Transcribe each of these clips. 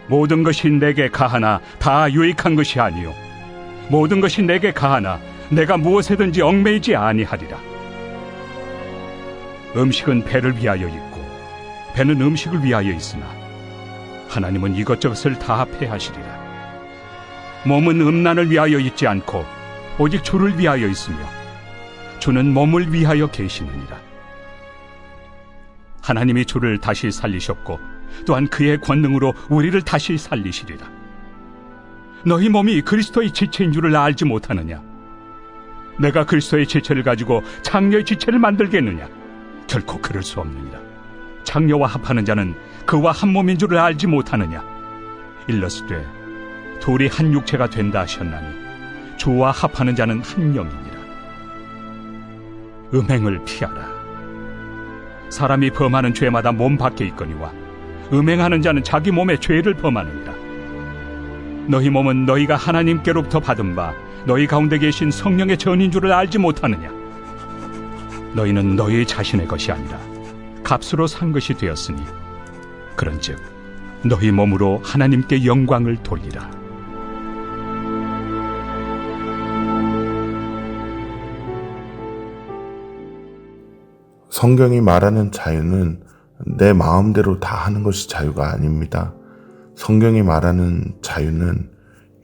모든 것이 내게 가하나 다 유익한 것이 아니요 모든 것이 내게 가하나 내가 무엇에든지 얽매이지 아니하리라. 음식은 배를 위하여 있고 배는 음식을 위하여 있으나 하나님은 이것저것을 다 패하시리라. 몸은 음란을 위하여 있지 않고 오직 주를 위하여 있으며 주는 몸을 위하여 계시느니라. 하나님이 주를 다시 살리셨고 또한 그의 권능으로 우리를 다시 살리시리라. 너희 몸이 그리스도의 지체인 줄을 알지 못하느냐? 내가 그리스도의 지체를 가지고 장녀의 지체를 만들겠느냐? 결코 그럴 수 없느니라. 장녀와 합하는 자는 그와 한 몸인 줄을 알지 못하느냐? 일러스되 둘이 한 육체가 된다 하셨나니 주와 합하는 자는 한 영이니라. 음행을 피하라. 사람이 범하는 죄마다 몸 밖에 있거니와 음행하는 자는 자기 몸에 죄를 범하느니라. 너희 몸은 너희가 하나님께로부터 받은 바 너희 가운데 계신 성령의 전인 줄을 알지 못하느냐? 너희는 너희 자신의 것이 아니라 값으로 산 것이 되었으니 그런즉 너희 몸으로 하나님께 영광을 돌리라. 성경이 말하는 자유는 내 마음대로 다 하는 것이 자유가 아닙니다. 성경이 말하는 자유는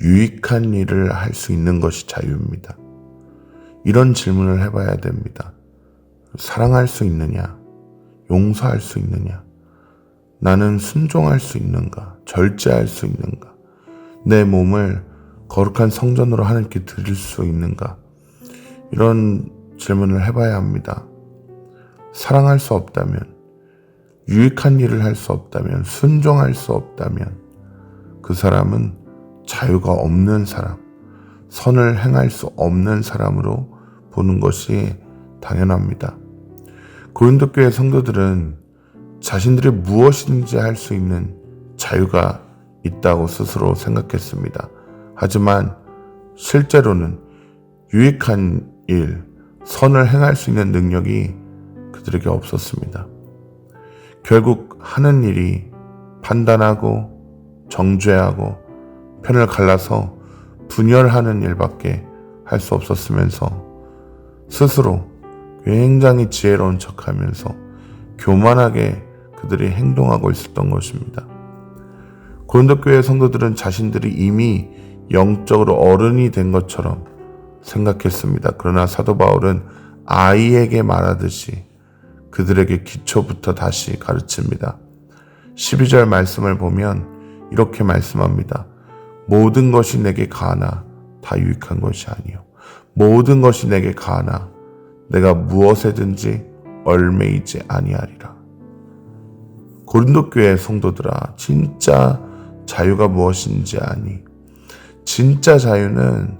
유익한 일을 할 수 있는 것이 자유입니다. 이런 질문을 해봐야 됩니다. 사랑할 수 있느냐? 용서할 수 있느냐? 나는 순종할 수 있는가? 절제할 수 있는가? 내 몸을 거룩한 성전으로 하나님께 드릴 수 있는가? 이런 질문을 해봐야 합니다. 사랑할 수 없다면, 유익한 일을 할 수 없다면, 순종할 수 없다면 그 사람은 자유가 없는 사람, 선을 행할 수 없는 사람으로 보는 것이 당연합니다. 고린도 교회 성도들은 자신들이 무엇이든지 할 수 있는 자유가 있다고 스스로 생각했습니다. 하지만 실제로는 유익한 일, 선을 행할 수 있는 능력이 그들에게 없었습니다. 결국 하는 일이 판단하고 정죄하고 편을 갈라서 분열하는 일밖에 할 수 없었으면서 스스로 굉장히 지혜로운 척하면서 교만하게 그들이 행동하고 있었던 것입니다. 고린도 교회 성도들은 자신들이 이미 영적으로 어른이 된 것처럼 생각했습니다. 그러나 사도 바울은 아이에게 말하듯이 그들에게 기초부터 다시 가르칩니다. 12절 말씀을 보면 이렇게 말씀합니다. 모든 것이 내게 가하나 다 유익한 것이 아니요 모든 것이 내게 가하나 내가 무엇에든지 얽매이지 아니하리라. 고린도 교회 성도들아, 진짜 자유가 무엇인지 아니? 진짜 자유는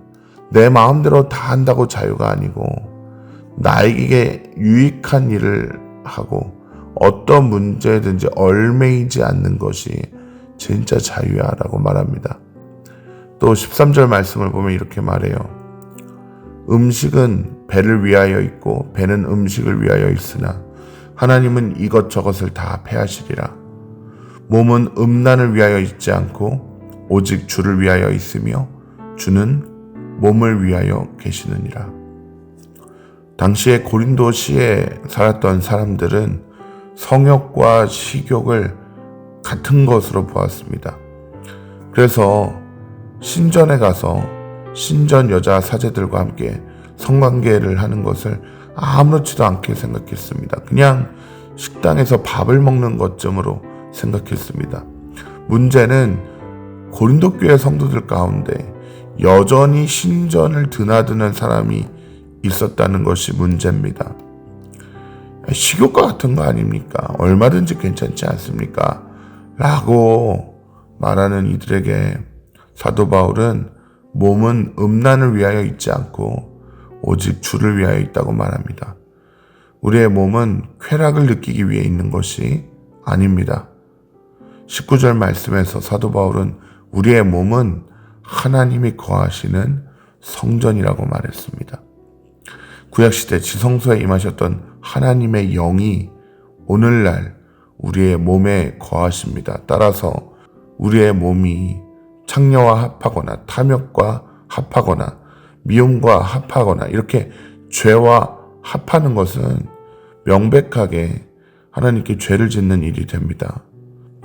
내 마음대로 다 한다고 자유가 아니고 나에게 유익한 일을 하고 어떤 문제든지 얽매이지 않는 것이 진짜 자유야 라고 말합니다. 또 13절 말씀을 보면 이렇게 말해요. 음식은 배를 위하여 있고 배는 음식을 위하여 있으나 하나님은 이것저것을 다 패하시리라. 몸은 음란을 위하여 있지 않고 오직 주를 위하여 있으며 주는 몸을 위하여 계시느니라. 당시에 고린도시에 살았던 사람들은 성욕과 식욕을 같은 것으로 보았습니다. 그래서 신전에 가서 신전 여자 사제들과 함께 성관계를 하는 것을 아무렇지도 않게 생각했습니다. 그냥 식당에서 밥을 먹는 것쯤으로 생각했습니다. 문제는 고린도 교회 성도들 가운데 여전히 신전을 드나드는 사람이 있었다는 것이 문제입니다. 식욕과 같은 거 아닙니까? 얼마든지 괜찮지 않습니까? 라고 말하는 이들에게 사도 바울은 몸은 음란을 위하여 있지 않고 오직 주를 위하여 있다고 말합니다. 우리의 몸은 쾌락을 느끼기 위해 있는 것이 아닙니다. 19절 말씀에서 사도 바울은 우리의 몸은 하나님이 거하시는 성전이라고 말했습니다. 구약시대 지성소에 임하셨던 하나님의 영이 오늘날 우리의 몸에 거하십니다. 따라서 우리의 몸이 창녀와 합하거나 탐욕과 합하거나 미움과 합하거나 이렇게 죄와 합하는 것은 명백하게 하나님께 죄를 짓는 일이 됩니다.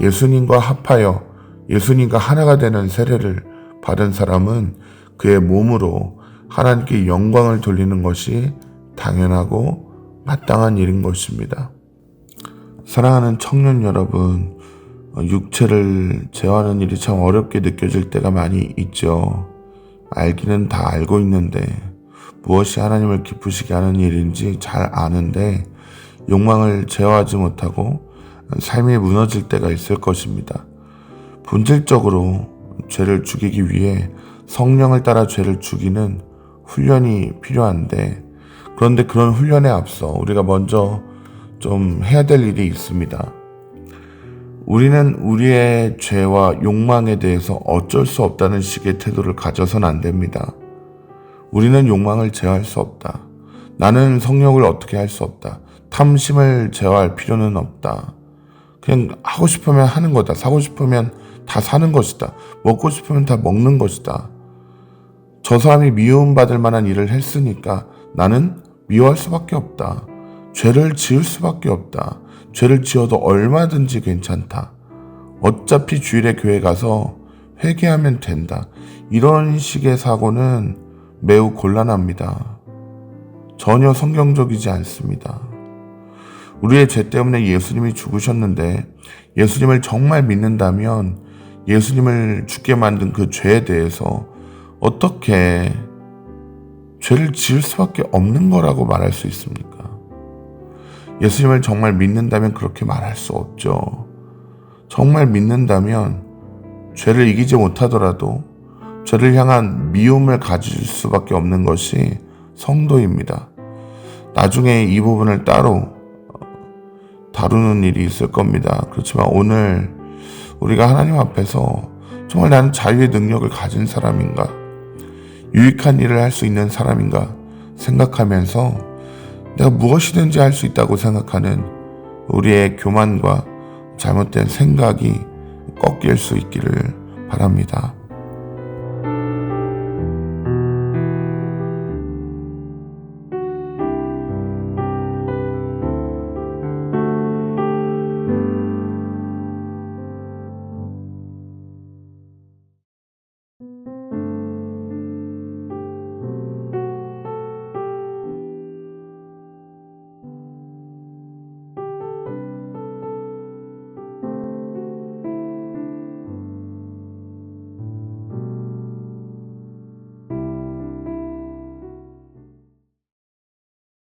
예수님과 합하여 예수님과 하나가 되는 세례를 받은 사람은 그의 몸으로 하나님께 영광을 돌리는 것이 당연하고 마땅한 일인 것입니다. 사랑하는 청년 여러분, 육체를 제어하는 일이 참 어렵게 느껴질 때가 많이 있죠. 알기는 다 알고 있는데 무엇이 하나님을 기쁘시게 하는 일인지 잘 아는데 욕망을 제어하지 못하고 삶이 무너질 때가 있을 것입니다. 본질적으로 죄를 죽이기 위해 성령을 따라 죄를 죽이는 훈련이 필요한데, 그런데 그런 훈련에 앞서 우리가 먼저 좀 해야 될 일이 있습니다. 우리는 우리의 죄와 욕망에 대해서 어쩔 수 없다는 식의 태도를 가져서는 안 됩니다. 우리는 욕망을 제어할 수 없다. 나는 성욕을 어떻게 할 수 없다. 탐심을 제어할 필요는 없다. 그냥 하고 싶으면 하는 거다. 사고 싶으면 다 사는 것이다. 먹고 싶으면 다 먹는 것이다. 저 사람이 미움받을 만한 일을 했으니까 나는 미워할 수밖에 없다. 죄를 지을 수밖에 없다. 죄를 지어도 얼마든지 괜찮다. 어차피 주일에 교회 가서 회개하면 된다. 이런 식의 사고는 매우 곤란합니다. 전혀 성경적이지 않습니다. 우리의 죄 때문에 예수님이 죽으셨는데 예수님을 정말 믿는다면 예수님을 죽게 만든 그 죄에 대해서 어떻게 죄를 지을 수밖에 없는 거라고 말할 수 있습니까? 예수님을 정말 믿는다면 그렇게 말할 수 없죠. 정말 믿는다면 죄를 이기지 못하더라도 죄를 향한 미움을 가질 수밖에 없는 것이 성도입니다. 나중에 이 부분을 따로 다루는 일이 있을 겁니다. 그렇지만 오늘 우리가 하나님 앞에서 정말 나는 자유의 능력을 가진 사람인가? 유익한 일을 할 수 있는 사람인가? 생각하면서 내가 무엇이든지 할 수 있다고 생각하는 우리의 교만과 잘못된 생각이 꺾일 수 있기를 바랍니다.